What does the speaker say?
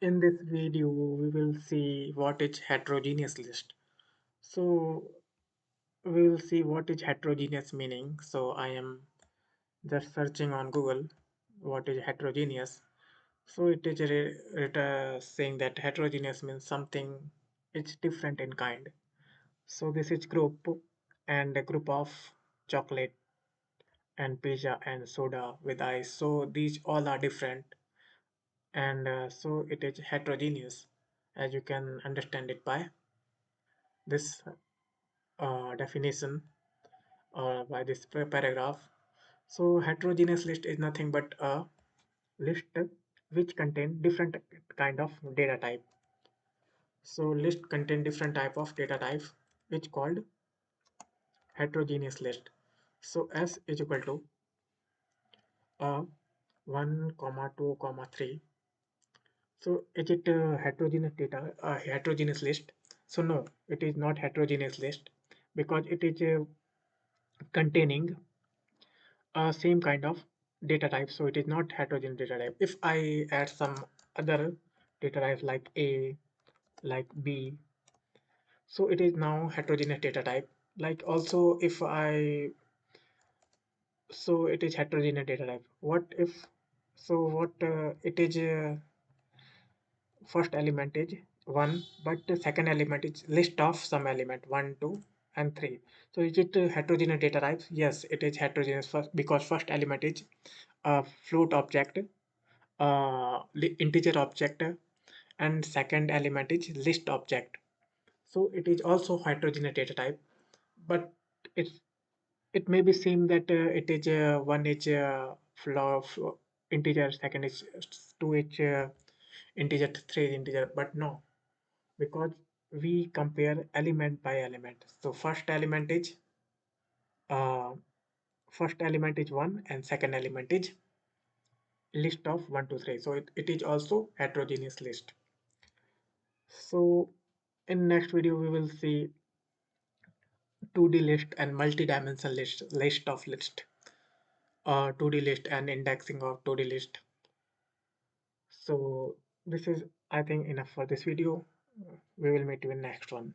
In this video, we will see what is heterogeneous list. So we will see what is heterogeneous meaning. So I am just searching on Google what is heterogeneous. So it is saying that heterogeneous means something is different in kind. So this is group and a group of chocolate and pizza and soda with ice. So these all are different and so it is heterogeneous as you can understand it by this definition or by this paragraph. So heterogeneous list is nothing but a list which contain different kind of data type. So list contain different type of data type which called heterogeneous list. So S is equal to 1 comma 2 comma 3. So is it heterogeneous data heterogeneous list? So no, it is not heterogeneous list because it is containing same kind of data type, so it is not heterogeneous data type. If I add some other data types like A, like B, so it is now heterogeneous data type. Like also if I, so it is heterogeneous data type. What if, so what it is first element is 1, but the second element is list of some element 1, 2 and 3. So is it heterogeneous data type? Yes, it is heterogeneous first because first element is a float object, integer object, and second element is list object. So it is also heterogeneous data type, but it it may be seen that it is one is integer, second is two is integer, three is integer, but no, because we compare element by element. So uh, first element is 1 and second element is list of 1 to 3. So it is also heterogeneous list. So in next video we will see 2D list and multi-dimensional list of list, 2D list and indexing of 2D list. So this is, I think, enough for this video. We will meet you in next one.